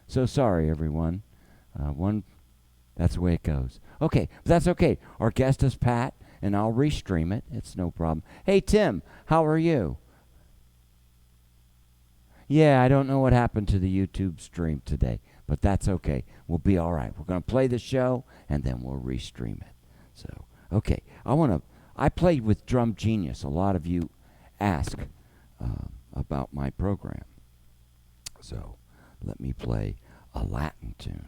So sorry, everyone. That's the way it goes. Okay, but that's okay. Our guest is Pat, and I'll restream it. It's no problem. Hey, Tim, how are you? Yeah, I don't know what happened to the YouTube stream today, but that's okay. We'll be all right. We're going to play the show, and then we'll restream it. So, okay. I played with Drum Genius. A lot of you ask about my program. So, let me play a Latin tune.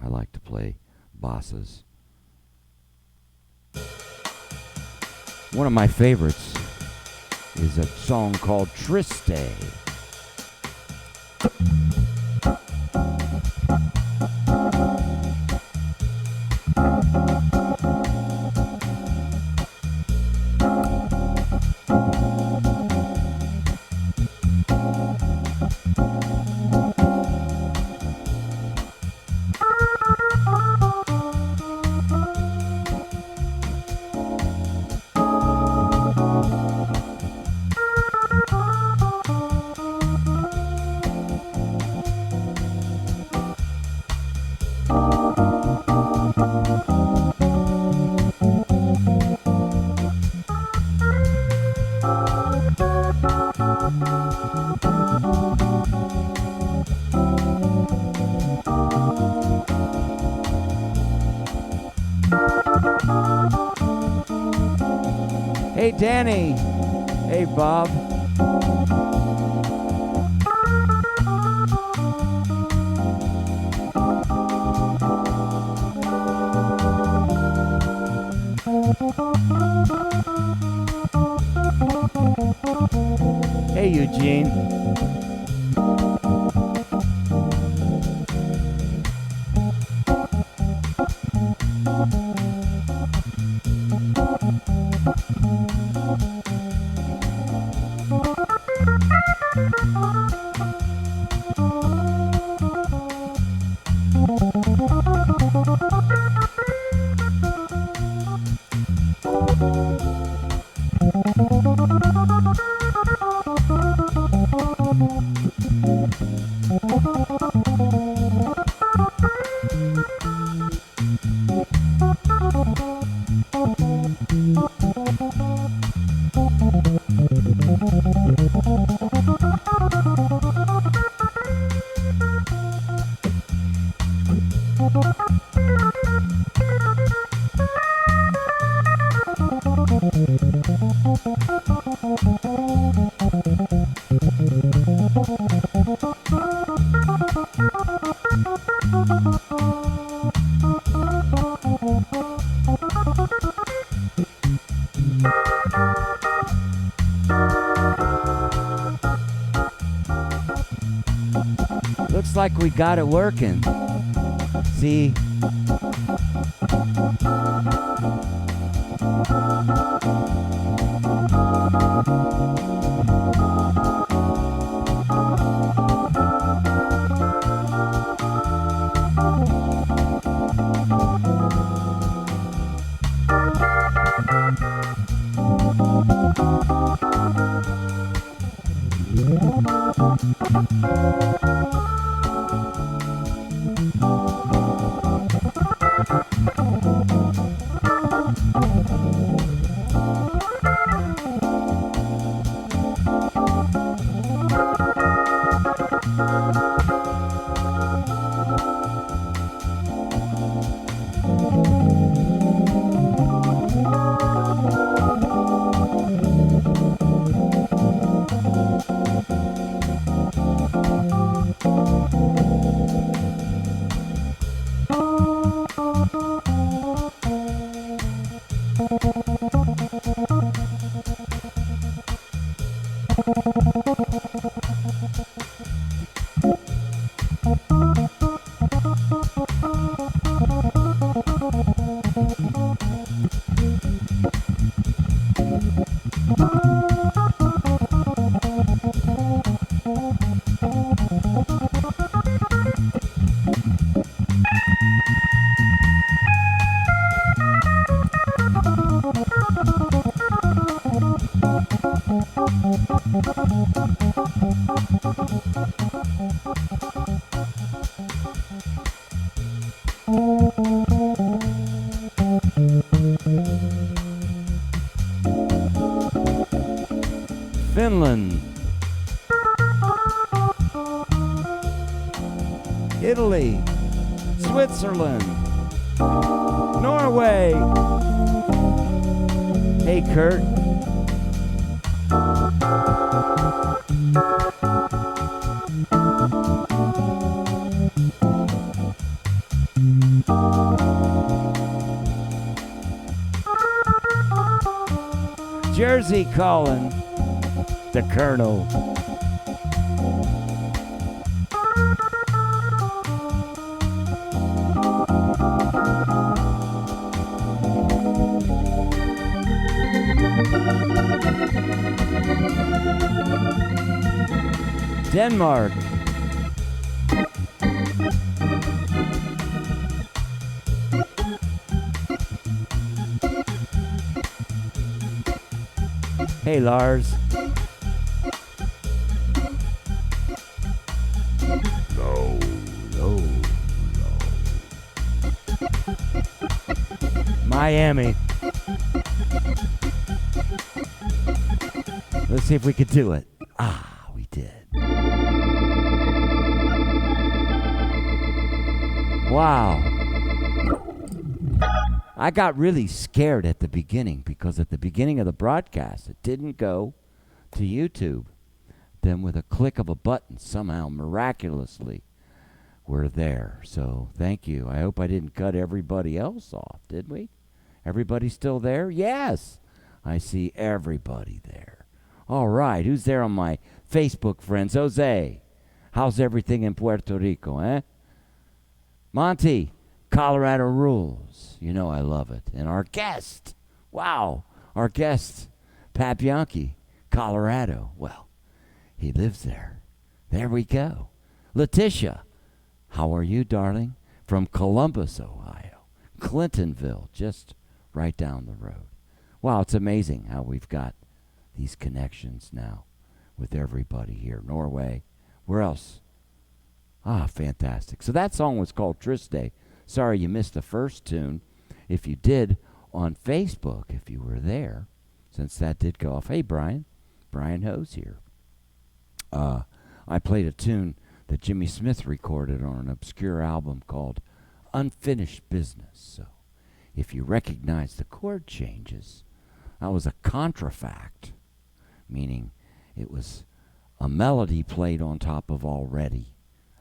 I like to play bosses. One of my favorites is a song called Triste. Hey, Danny. Hey, Bob. Hey, Eugene. Looks like we got it working. See? Finland, Italy, Switzerland, Norway. Hey, Kurt. Jersey calling, the Colonel. Denmark. Hey, Lars. No. Miami. Let's see if we could do it. Ah, we did. Wow. I got really scared at the beginning because at the beginning of the broadcast, it didn't go to YouTube. Then with a click of a button, somehow, miraculously, we're there. So thank you. I hope I didn't cut everybody else off, did we? Everybody still there? Yes. I see everybody there. All right. Who's there on my Facebook friends? Jose. How's everything in Puerto Rico, eh? Monty. Colorado rules. You know I love it. And our guest. Wow. Our guest, Pat Bianchi, Colorado. Well, he lives there. There we go. Letitia. How are you, darling? From Columbus, Ohio. Clintonville, just right down the road. Wow, it's amazing how we've got these connections now with everybody here. Norway. Where else? Ah, fantastic. So that song was called Triste. Sorry you missed the first tune. If you did, on Facebook, if you were there, since that did go off. Hey, Brian. Brian Hose here. I played a tune that Jimmy Smith recorded on an obscure album called Unfinished Business. So if you recognize the chord changes, that was a contrafact, meaning it was a melody played on top of already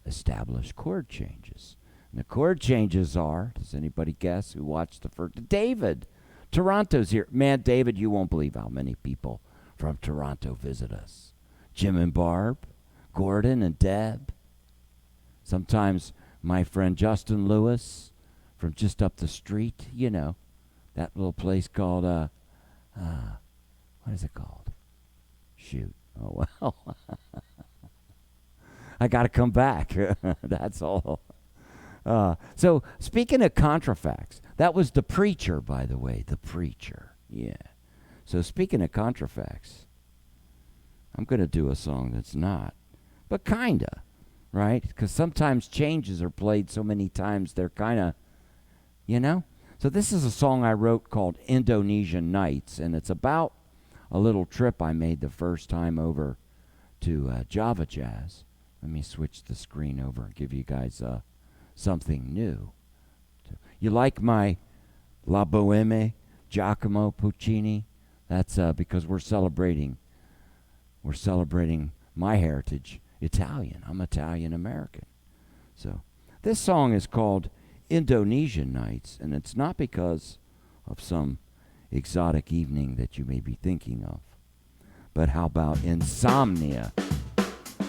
established chord changes. And the chord changes are, does anybody guess who watched the first? David. Toronto's here. Man, David, you won't believe how many people from Toronto visit us. Jim and Barb, Gordon and Deb. Sometimes my friend Justin Lewis from just up the street, you know, that little place called, what is it called? Shoot. Oh, well. I got to come back. That's all. So, speaking of contrafacts, that was The Preacher, by the way. The Preacher. Yeah. So, speaking of contrafacts, I'm going to do a song that's not, but kind of, right? Because sometimes changes are played so many times, they're kind of, you know? So, this is a song I wrote called Indonesian Nights, and it's about a little trip I made the first time over to Java Jazz. Let me switch the screen over and give you guys something new. You like my La Boheme, Giacomo Puccini? That's because we're celebrating my heritage, Italian. I'm Italian American. So this song is called Indonesian Nights, and it's not because of some exotic evening that you may be thinking of. But how about insomnia?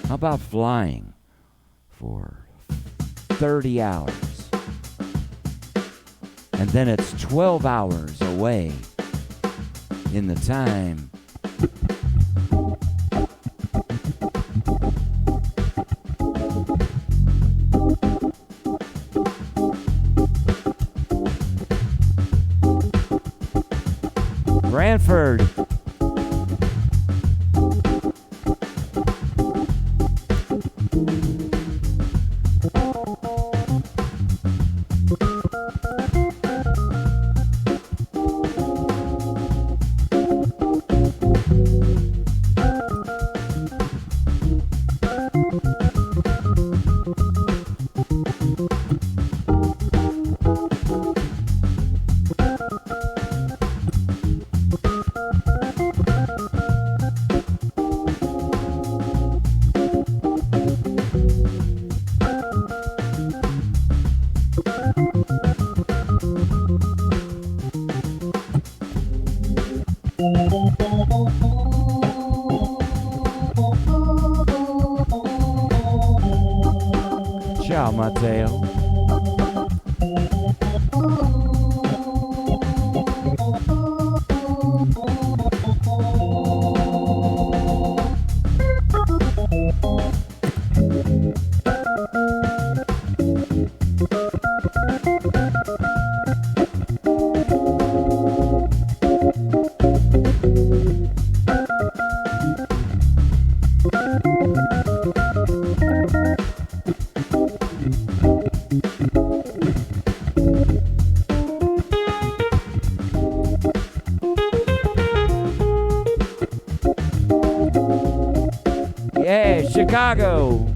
How about flying for 30 hours? And then it's 12 hours away in the time. Branford. Ciao, Matteo. Yeah, Chicago.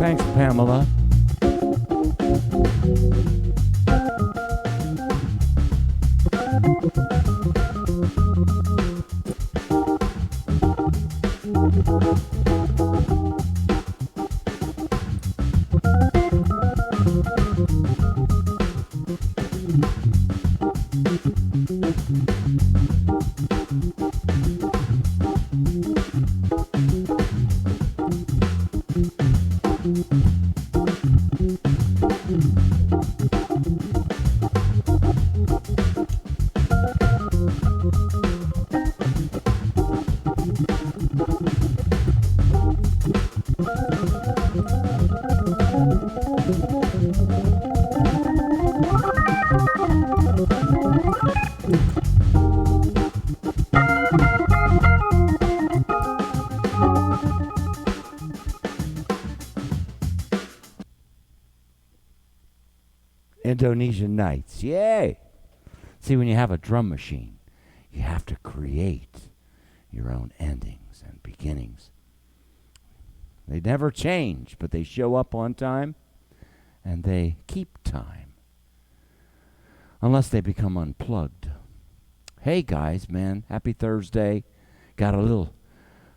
Thanks, Pamela. Indonesian Nights. Yay! See, when you have a drum machine, you have to create your own endings and beginnings. They never change, but they show up on time and they keep time. Unless they become unplugged. Hey guys, man, happy Thursday. Got a little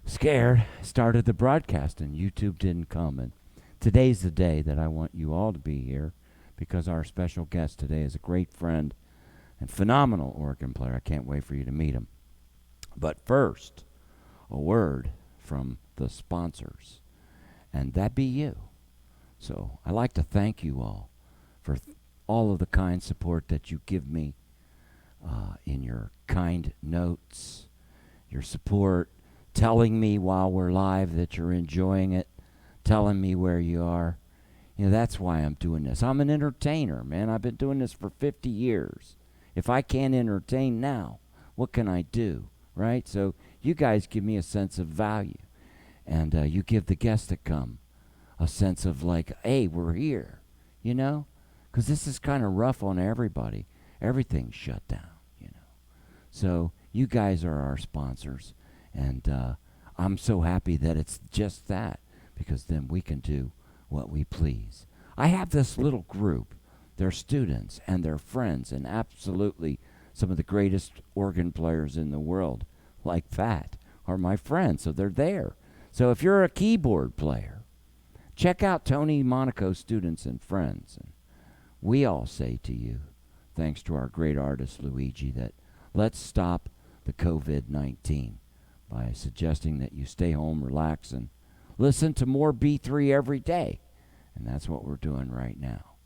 scared. Started the broadcast and YouTube didn't come. And today's the day that I want you all to be here because our special guest today is a great friend and phenomenal organ player. I can't wait for you to meet him. But first, a word from the sponsors, and that be you. So I'd like to thank you all for all of the kind support that you give me in your kind notes, your support, telling me while we're live that you're enjoying it, telling me where you are. You know, that's why I'm doing this. I'm an entertainer, man. I've been doing this for 50 years. If I can't entertain now, what can I do, right? So you guys give me a sense of value, and you give the guests that come a sense of like, hey, we're here, you know? Because this is kind of rough on everybody. Everything's shut down, you know? So you guys are our sponsors, and I'm so happy that it's just that, because then we can do what we please. I have this little group. They're students and they're friends and absolutely some of the greatest organ players in the world, like Pat, are my friends, so they're there. So if you're a keyboard player, check out Tony Monaco Students and Friends. And we all say to you, thanks to our great artist Luigi, that let's stop the COVID-19 by suggesting that you stay home, relax, and listen to more B3 every day. And that's what we're doing right now.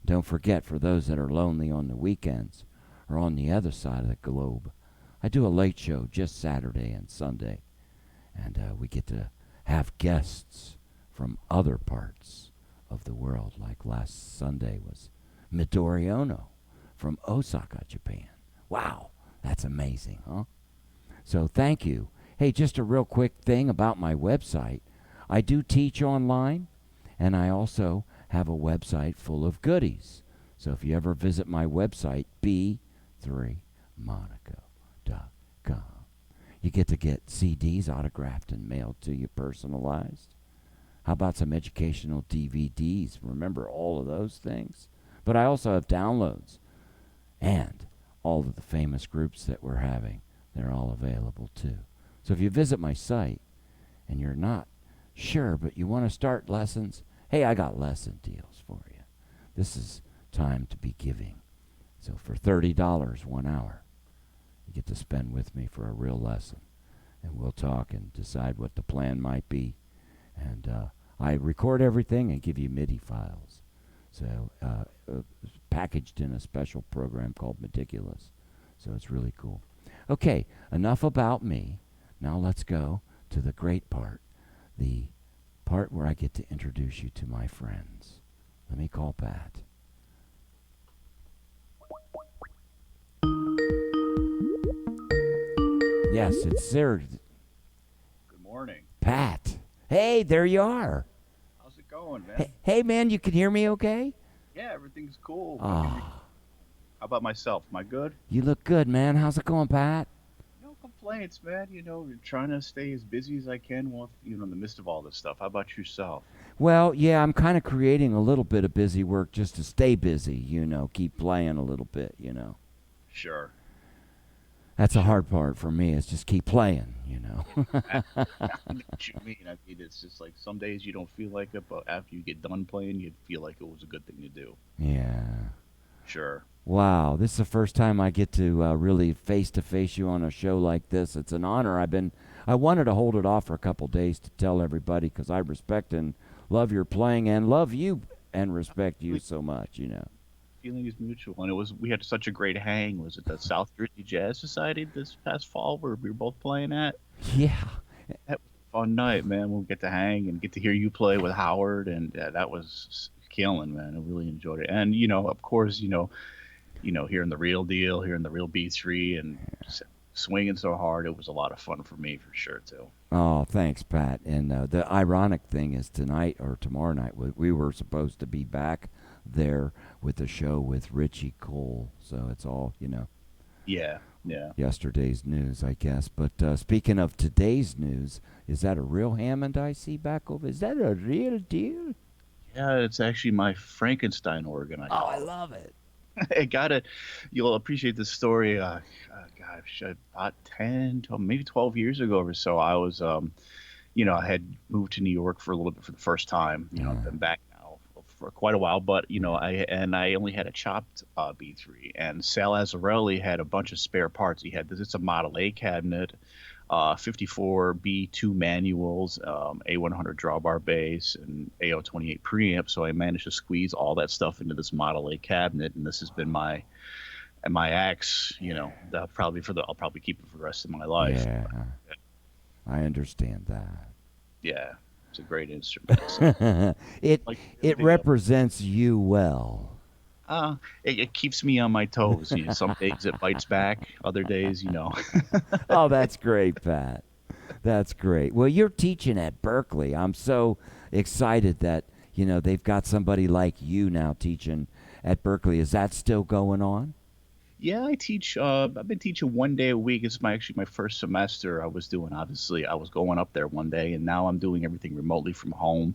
Don't forget, for those that are lonely on the weekends or on the other side of the globe, I do a late show just Saturday and Sunday. And we get to have guests from other parts of the world. Like last Sunday was Midori Ono from Osaka, Japan. Wow, that's amazing, huh? So thank you. Hey, just a real quick thing about my website. I do teach online, and I also have a website full of goodies. So if you ever visit my website, b3monaco.com, you get to get CDs autographed and mailed to you, personalized. How about some educational DVDs? Remember all of those things? But I also have downloads and all of the famous groups that we're having. They're all available too. So if you visit my site and you're not sure, but you want to start lessons, hey, I got lesson deals for you. This is time to be giving. So for $30 1 hour, you get to spend with me for a real lesson. And we'll talk and decide what the plan might be. And I record everything and give you MIDI files. So packaged in a special program called Meticulous. So it's really cool. Okay, enough about me. Now let's go to the great part. The part where I get to introduce you to my friends. Let me call Pat. Yes, it's Sir Good morning. Pat. Hey, there you are. How's it going, man? Hey, man, you can hear me okay? Yeah, everything's cool. Ah, How about myself? Am I good? you look good, man. How's it going, Pat? No complaints, man. Trying to stay as busy as I can with, in the midst of all this stuff. How about yourself? Well, yeah, I'm kind of creating a little bit of busy work just to stay busy, keep playing a little bit. Sure. That's the hard part for me is just keep playing. I know what you mean. It's just like some days you don't feel like it, but after you get done playing, you feel like it was a good thing to do. Yeah. Sure. Wow, this is the first time I get to really face-to-face you on a show like this. It's an honor. I wanted to hold it off for a couple days to tell everybody because I respect and love your playing and love you and respect you so much. Feeling is mutual, and we had such a great hang. Was it the South Jersey Jazz Society this past fall where we were both playing at? Yeah. That was fun night, man. We'll get to hang and get to hear you play with Howard, and that was killing, man. I really enjoyed it. And of course, hearing the real deal, hearing the real B3, and swinging so hard, it was a lot of fun for me for sure too. Oh, thanks, Pat. And the ironic thing is tonight or tomorrow night, we were supposed to be back there with the show with Richie Cole. So it's all, Yeah, yeah, yesterday's news, I guess. But speaking of today's news, is that a real Hammond I see back over? Is that a real deal? yeah. It's actually my Frankenstein organ. I Oh, I call love it. it. I got it. You'll appreciate this story. Gosh, about 10, 12, maybe 12 years ago or so, I was, I had moved to New York for a little bit for the first time. I've been back now for quite a while, but I only had a chopped B3, and Sal Azzarelli had a bunch of spare parts. He had this. It's a Model A cabinet, 54 B2 manuals, A100 drawbar bass, and AO28 preamp. So I managed to squeeze all that stuff into this Model A cabinet, and this has been my axe. I'll probably keep it for the rest of my life. Yeah, I understand that. Yeah, it's a great instrument. So, it like it everything else, represents you well. it keeps me on my toes. Some days it bites back, other days, Oh, that's great, Pat. That's great. Well, you're teaching at Berkeley. I'm so excited that, they've got somebody like you now teaching at Berkeley. Is that still going on? Yeah, I teach. I've been teaching 1 day a week. It's actually my first semester. Obviously, I was going up there 1 day, and now I'm doing everything remotely from home.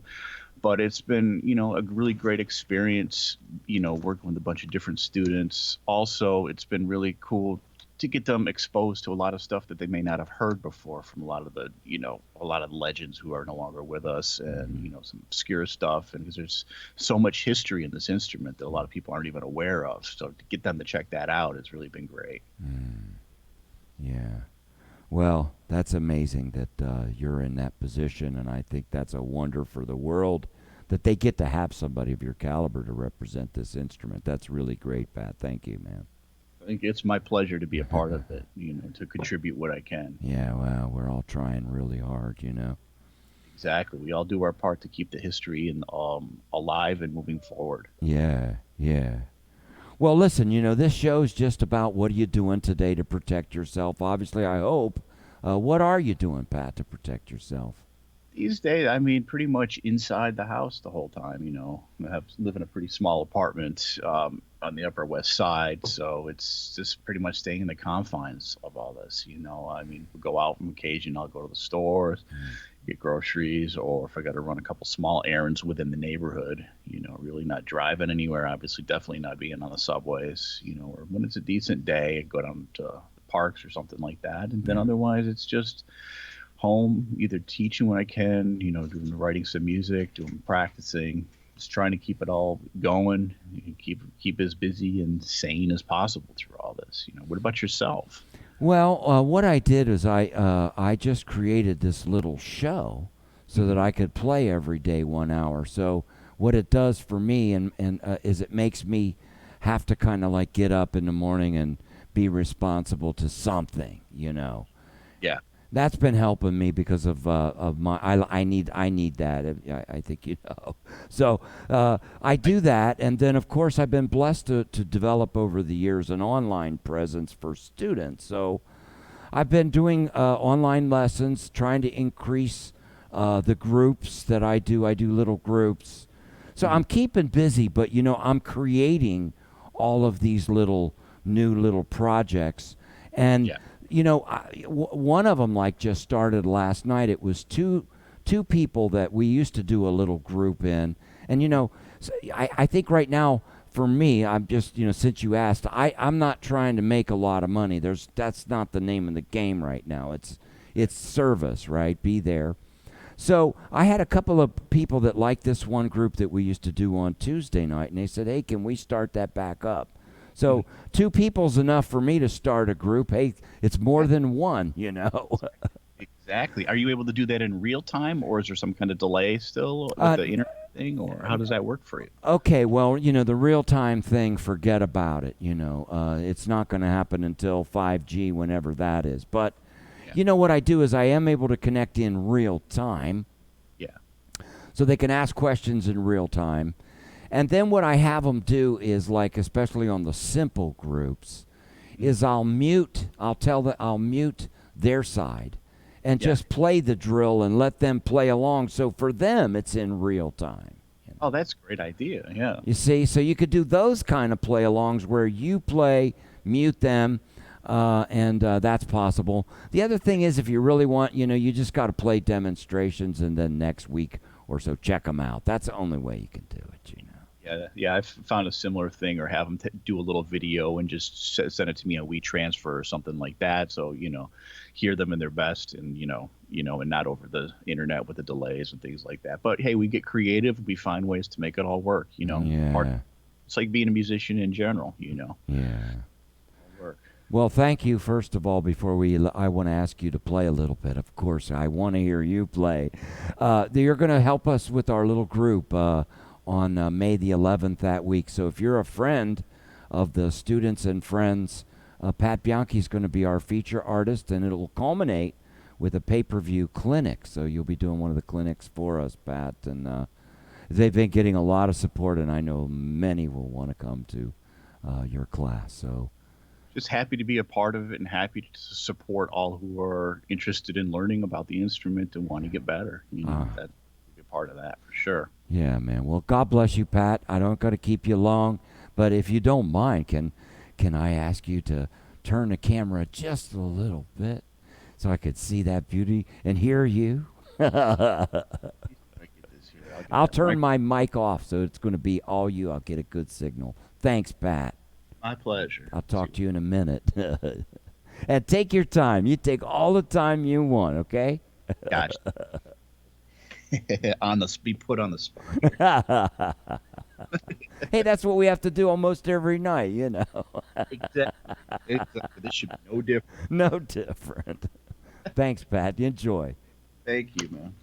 But it's been, a really great experience, working with a bunch of different students. Also, it's been really cool to get them exposed to a lot of stuff that they may not have heard before from a lot of legends who are no longer with us, and, some obscure stuff. And because there's so much history in this instrument that a lot of people aren't even aware of. So to get them to check that out has really been great. Yeah. Well, that's amazing that you're in that position, and I think that's a wonder for the world that they get to have somebody of your caliber to represent this instrument. That's really great, Pat. Thank you, man. I think it's my pleasure to be a part of it, to contribute what I can. Yeah, well, we're all trying really hard. Exactly. We all do our part to keep the history alive and moving forward. Yeah, yeah. Well, listen, this show's just about what are you doing today to protect yourself. Obviously, I hope. What are you doing, Pat, to protect yourself? These days, I mean, pretty much inside the house the whole time. Live in a pretty small apartment on the Upper West Side, so it's just pretty much staying in the confines of all this. I mean, we go out on occasion. I'll go to the stores, get groceries, or if I got to run a couple small errands within the neighborhood. Really not driving anywhere. Obviously, definitely not being on the subways. Or when it's a decent day, I go down to parks or something like that, and then otherwise, it's just home, either teaching when I can, doing writing some music, doing practicing, just trying to keep it all going, keep as busy and sane as possible through all this. What about yourself? Well, what I did is I just created this little show so that I could play every day 1 hour. So what it does for me is it makes me have to kind of like get up in the morning and be responsible to something. Yeah. That's been helping me because of my I need that. I think So I do that, and then of course I've been blessed to develop over the years an online presence for students. So I've been doing online lessons, trying to increase the groups that I do. I do little groups, so I'm keeping busy. But I'm creating all of these new little projects, and Yeah. One of them just started last night. It was two people that we used to do a little group in, and I think right now for me, I'm just since you asked, I'm not trying to make a lot of money. That's not the name of the game right now. It's service, right? Be there. So I had a couple of people that liked this one group that we used to do on Tuesday night, and they said, "Hey, can we start that back up?" So two people's enough for me to start a group. Hey, it's more than one. Exactly. Are you able to do that in real time, or is there some kind of delay still with the internet thing, or how does that work for you? Okay, well, the real time thing, forget about it. It's not going to happen until 5G, whenever that is. But, You know what I do is I am able to connect in real time, Yeah. so they can ask questions in real time. And then what I have them do is, like, especially on the simple groups, is I'll mute. I'll mute their side, and Yeah. just play the drill and let them play along. So for them, it's in real time. Oh, that's a great idea. Yeah. You see, so you could do those kind of play alongs where you play, mute them, and that's possible. The other thing is, if you really want, you just got to play demonstrations, and then next week or so check them out. That's the only way you can do it. Yeah, yeah, I've found a similar thing, or have them do a little video and just send it to me on WeTransfer or something like that. So hear them in their best, and and not over the internet with the delays and things like that. But hey, we get creative. We find ways to make it all work. Yeah. It's like being a musician in general. Yeah. Work. Well, thank you, first of all. Before I want to ask you to play a little bit. Of course, I want to hear you play. You're going to help us with our little group on May the 11th that week. So if you're a friend of the students and friends, Pat Bianchi is going to be our feature artist, and it will culminate with a pay-per-view clinic. So you'll be doing one of the clinics for us, Pat. And they've been getting a lot of support, and I know many will want to come to your class. So just happy to be a part of it, and happy to support all who are interested in learning about the instrument and want to get better. That be a part of that for sure. Yeah, man. Well, God bless you, Pat. I don't got to keep you long, but if you don't mind, can I ask you to turn the camera just a little bit so I could see that beauty and hear you? I'll turn my mic off, so it's going to be all you. I'll get a good signal. Thanks, Pat. My pleasure. I'll talk to you in a minute. And take your time. You take all the time you want, okay? Gotcha. Be put on the spot. Hey, that's what we have to do almost every night, Exactly. This should be no different. No different. Thanks, Pat. Enjoy. Thank you, man.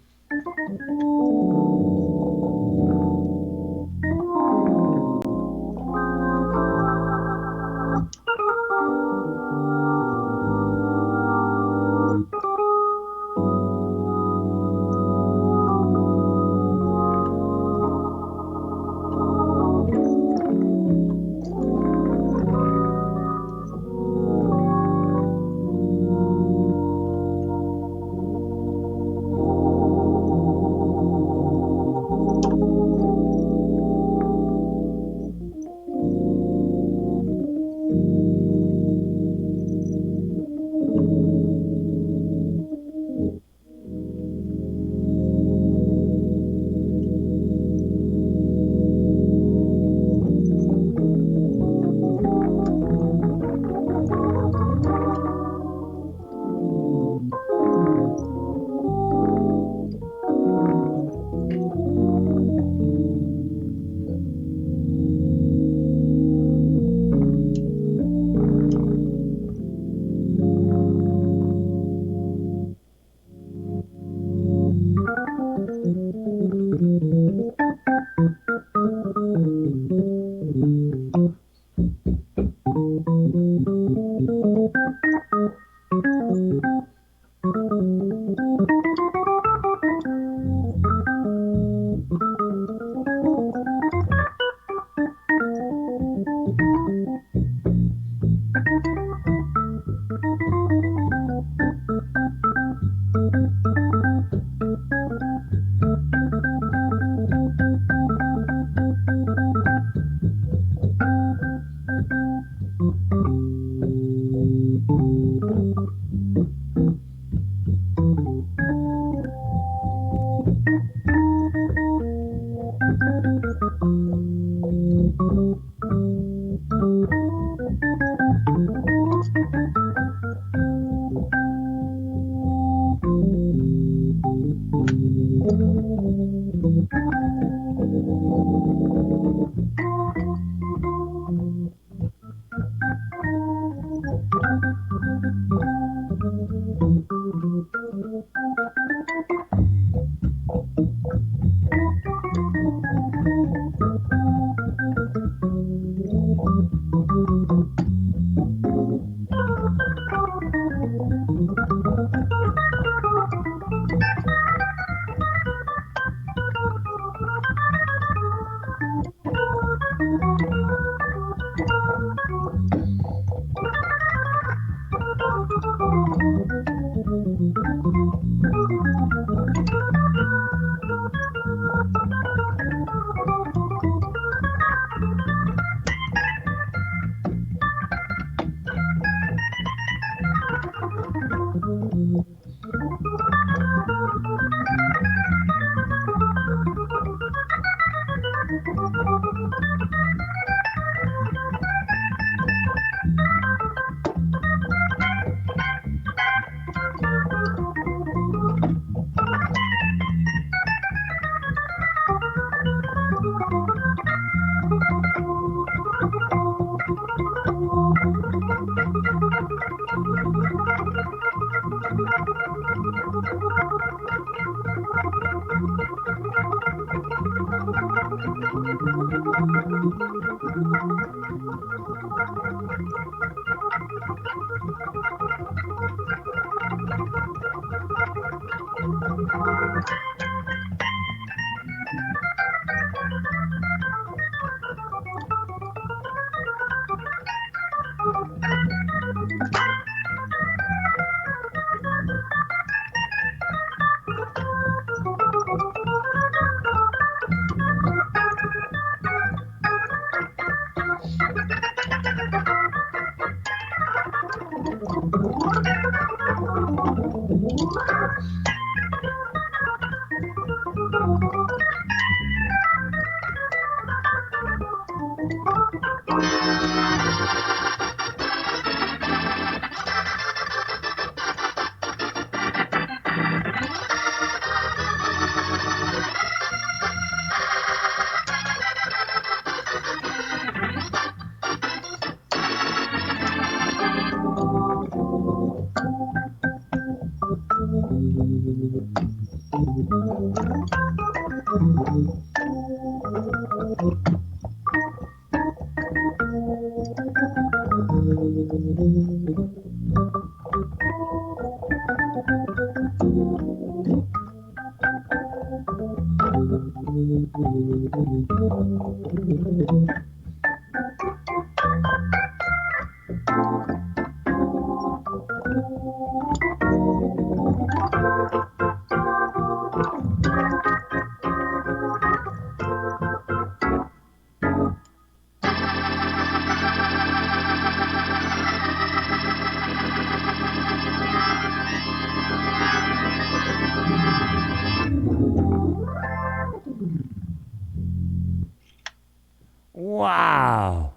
Wow.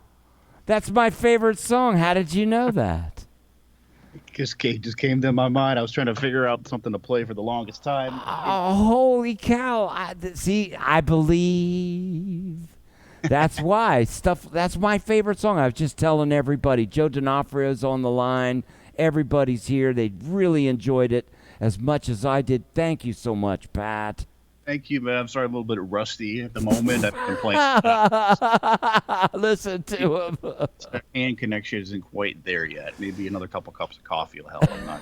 That's my favorite song. How did you know that? Just came to my mind. I was trying to figure out something to play for the longest time. Oh, holy cow. See, I believe. That's why. That's my favorite song. I was just telling everybody. Joe D'Onofrio's on the line. Everybody's here. They really enjoyed it as much as I did. Thank you so much, Pat. Thank you, man. I'm sorry, I'm a little bit rusty at the moment. I've been playing. Listen to him. Hand connection isn't quite there yet. Maybe another couple cups of coffee will help. I'm not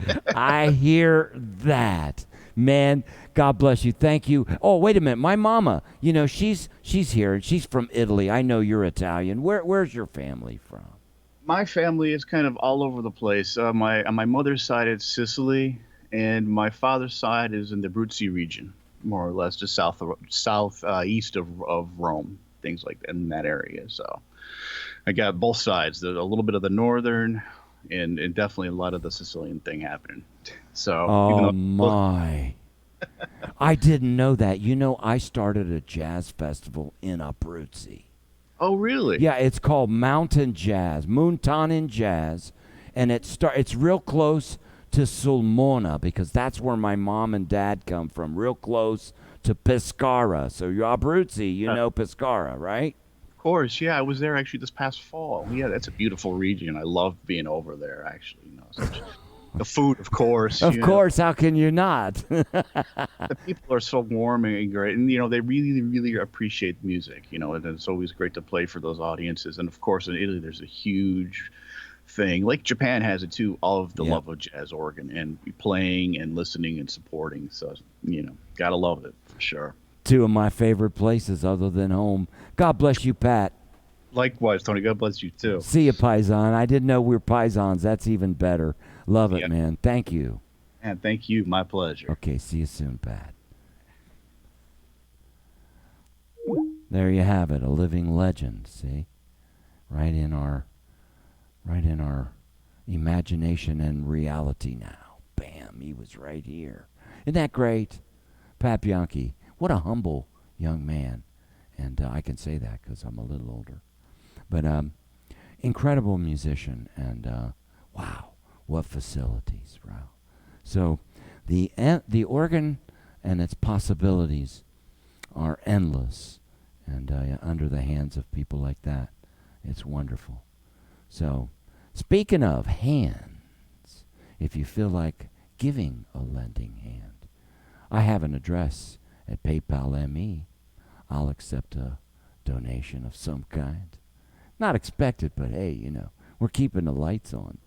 sure. I hear that. Man, God bless you. Thank you. Oh, wait a minute. My mama, she's here and she's from Italy. I know you're Italian. Where's your family from? My family is kind of all over the place. On my mother's side, it's Sicily, and my father's side is in the Abruzzi region, more or less, just east of Rome, things like that, in that area. So I got both sides. There's a little bit of the northern, and definitely a lot of the Sicilian thing happening. So Oh my. I didn't know that. I started a jazz festival in Abruzzi. Oh, really? Yeah, it's called Mountain Jazz, Mountainen Jazz, and it's real close to Sulmona because that's where my mom and dad come from, real close to Pescara. So you're Abruzzi, you know Pescara, right? Of course, yeah. I was there actually this past fall. Yeah, that's a beautiful region. I love being over there, actually. The food, of course. Of course, how can you not? The people are so warm and great, and they really, really appreciate music. And it's always great to play for those audiences. And of course, in Italy, there's a huge thing, like Japan has it too, all of the love of jazz organ and playing and listening and supporting. So gotta love it for sure. Two of my favorite places other than home. God bless you, Pat. Likewise, Tony. God bless you too. See you, Paisan. I didn't know we were Paisans. That's even better. Love it, man. Thank you. And thank you. My pleasure. Okay, see you soon, Pat. There you have it, a living legend, see? Right in our imagination and reality now. Bam, he was right here. Isn't that great? Pat Bianchi, what a humble young man. And I can say that because I'm a little older. But incredible musician, and wow, what facilities, wow. So the organ and its possibilities are endless, and under the hands of people like that, it's wonderful. So, speaking of hands, if you feel like giving a lending hand, I have an address at PayPal ME. I'll accept a donation of some kind. Not expected, but hey, we're keeping the lights on.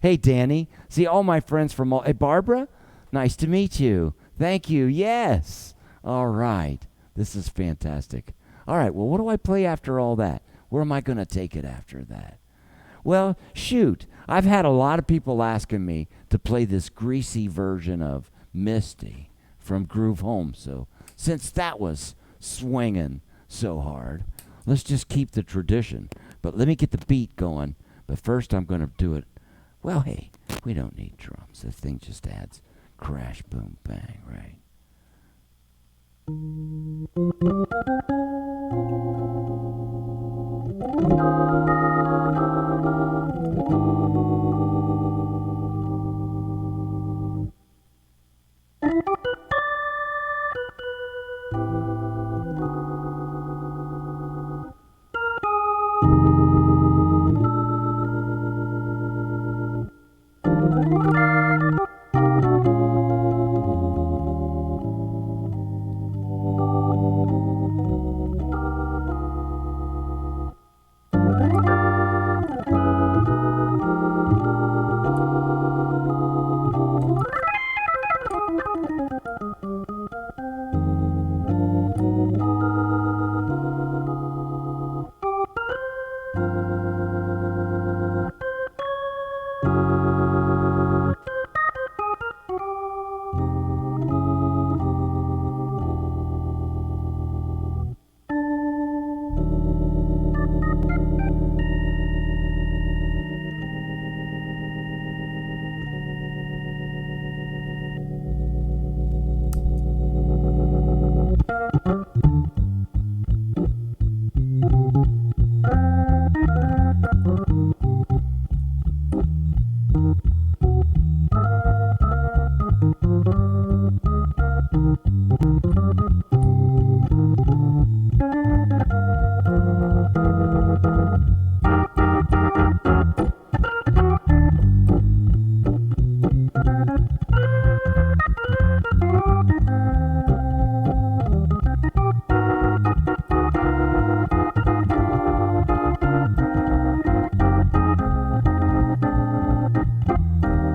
Hey, Danny. See, all my friends from all. Hey, Barbara. Nice to meet you. Thank you. Yes. All right. This is fantastic. All right. Well, what do I play after all that? Where am I going to take it after that? Well, shoot. I've had a lot of people asking me to play this greasy version of Misty from Groove Home. So since that was swinging so hard, let's just keep the tradition. But let me get the beat going. But first I'm going to do it. Well, hey, we don't need drums. This thing just adds crash, boom, bang, right?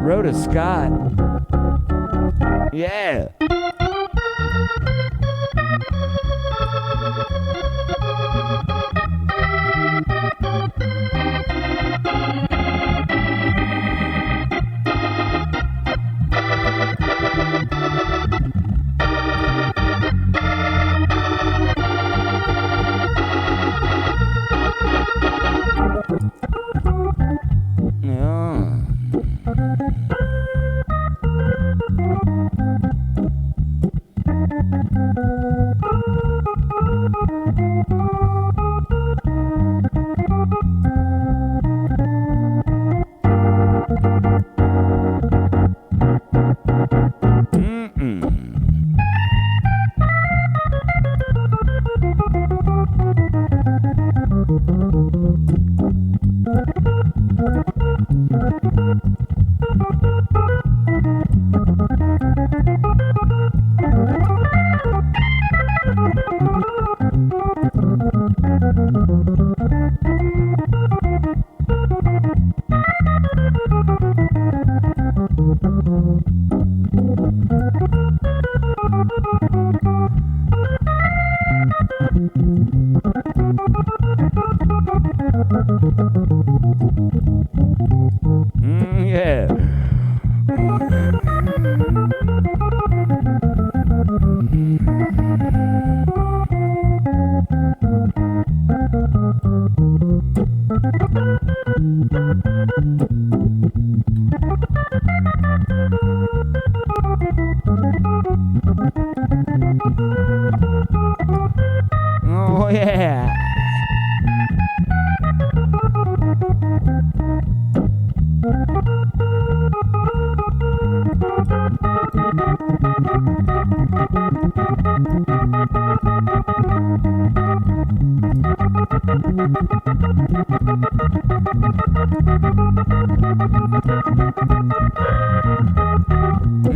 Rhoda Scott. Yeah. Yeah. Oh, yeah.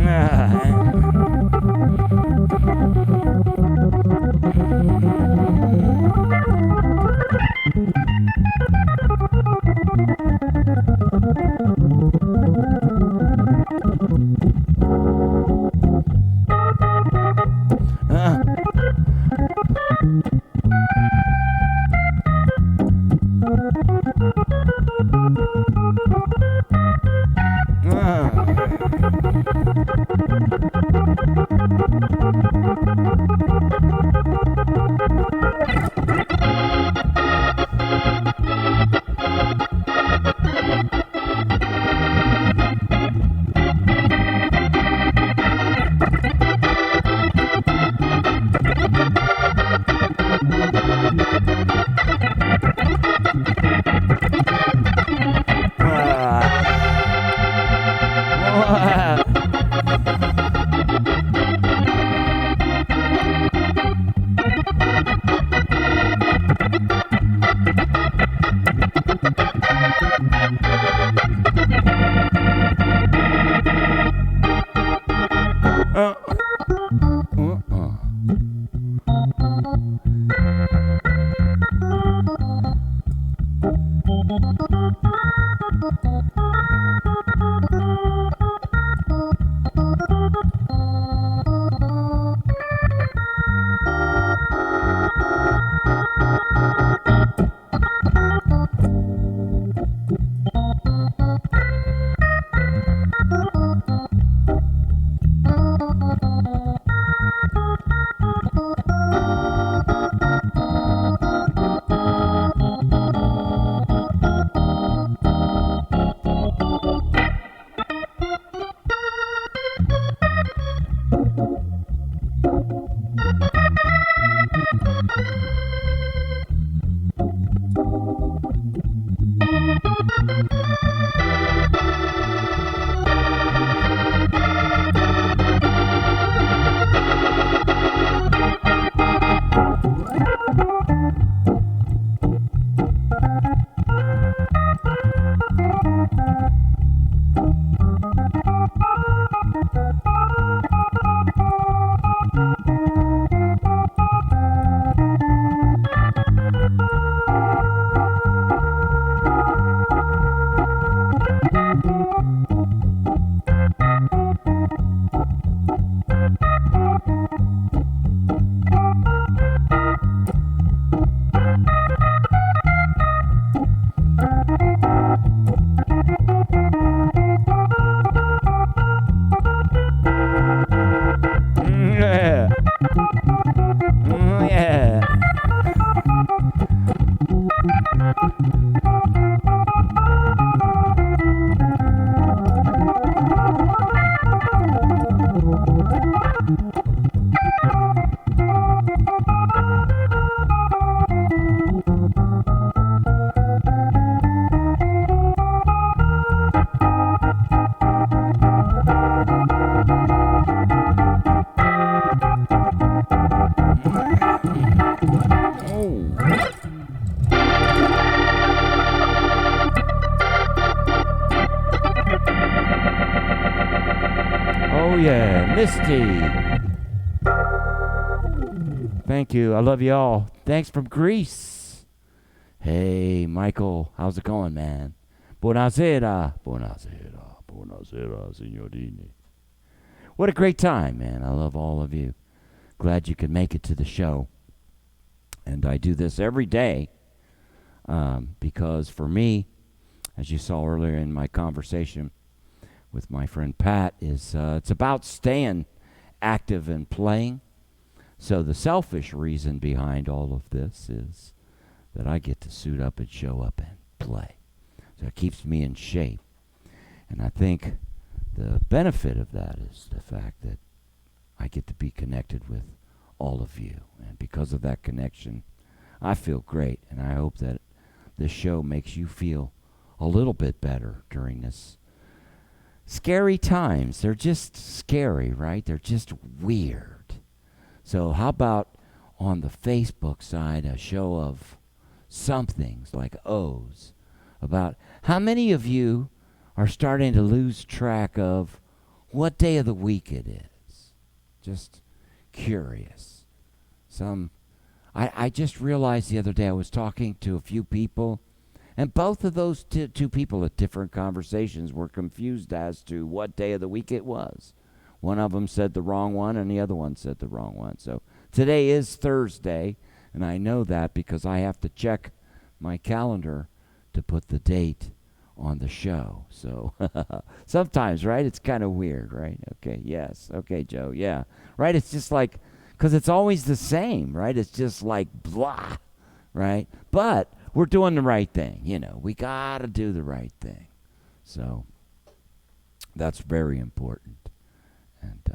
Ah. Oh, yeah, Misty. Thank you. I love you all. Thanks from Greece. Hey, Michael. How's it going, man? Buonasera. Buonasera. Buonasera, signorini. What a great time, man. I love all of you. Glad you could make it to the show. And I do this every day because for me, as you saw earlier in my conversation with my friend Pat, is it's about staying active and playing. So the selfish reason behind all of this is that I get to suit up and show up and play. So it keeps me in shape. And I think the benefit of that is the fact that I get to be connected with all of you. And because of that connection, I feel great. And I hope that this show makes you feel a little bit better during this scary times. They're just scary, right? They're just weird. So how about on the Facebook side a show of somethings like O's about how many of you are starting to lose track of what day of the week it is? Just curious. I just realized the other day I was talking to a few people, and both of those two people at different conversations were confused as to what day of the week it was. One of them said the wrong one, and the other one said the wrong one. So today is Thursday. And I know that because I have to check my calendar to put the date on the show. So sometimes, right? It's kind of weird, right? Okay, yes. Okay, Joe, yeah. Right? It's just like, because it's always the same, right? It's just like blah, right? But we're doing the right thing. We got to do the right thing. So that's very important. And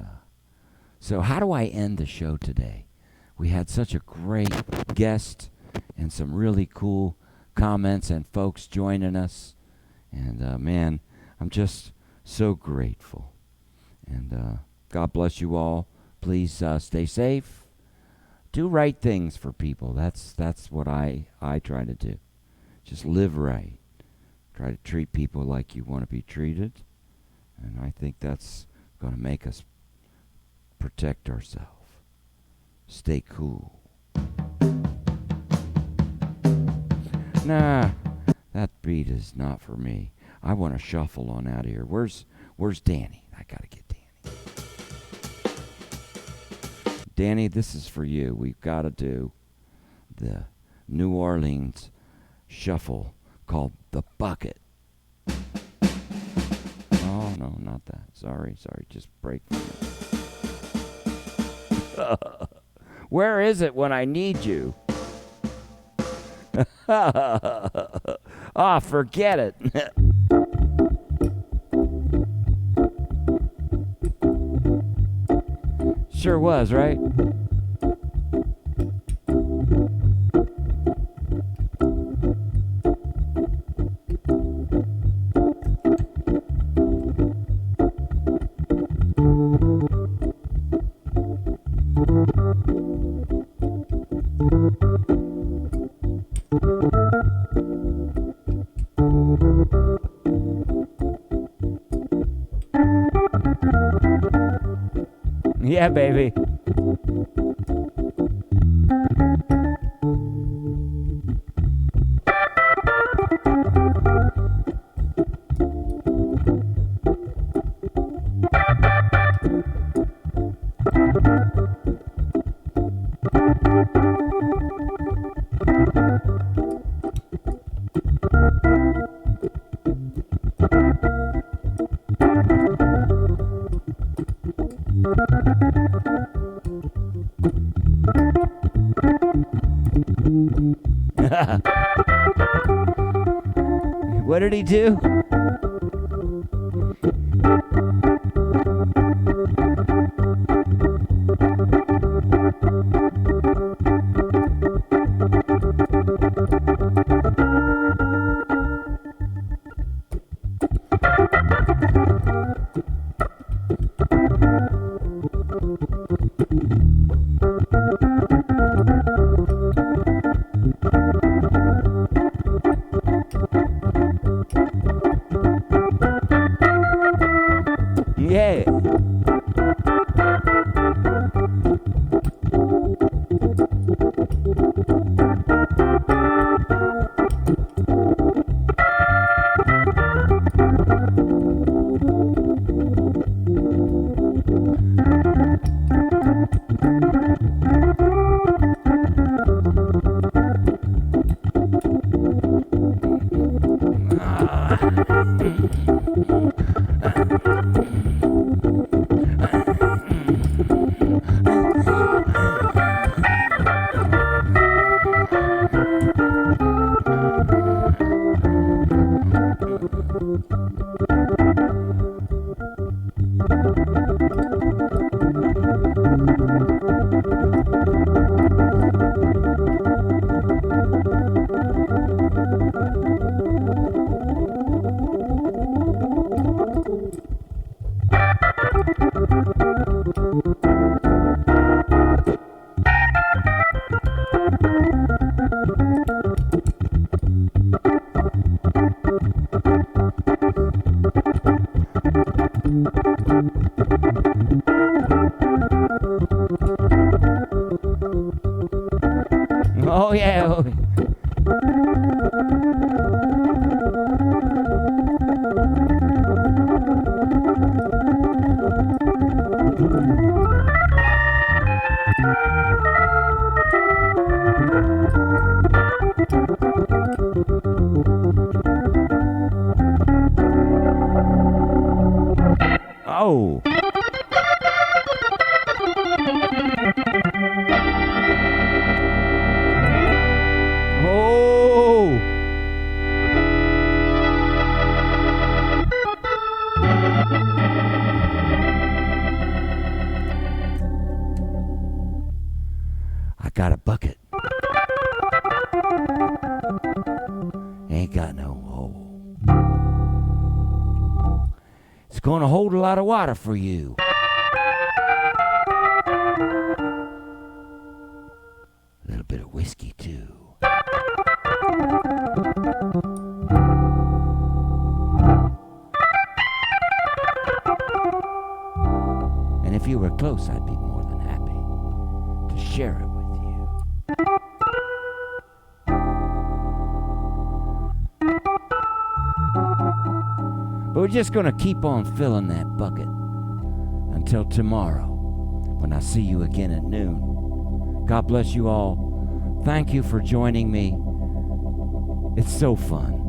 so how do I end the show today? We had such a great guest and some really cool comments and folks joining us. And man, I'm just so grateful. And God bless you all. Please stay safe. Do right things for people. That's what I try to do. Just live right. Try to treat people like you want to be treated. And I think that's going to make us protect ourselves. Stay cool. Nah, that beat is not for me. I want to shuffle on out of here. Where's Danny? I got to get Danny. Danny, this is for you. We've got to do the New Orleans shuffle called The Bucket. Oh, no, not that. Sorry. Just break from it. Where is it when I need you? Forget it. Sure was, right? Yeah, baby. What did he do? Yeah. Oh, yeah. got a bucket. Ain't got no hole. It's going to hold a lot of water for you. A little bit of whiskey, too. And if you were close, I'd be more than happy to share it with you. But we're just going to keep on filling that bucket until tomorrow when I see you again at noon. God bless you all. Thank you for joining me. It's so fun.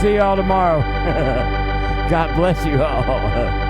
See y'all tomorrow. God bless you all.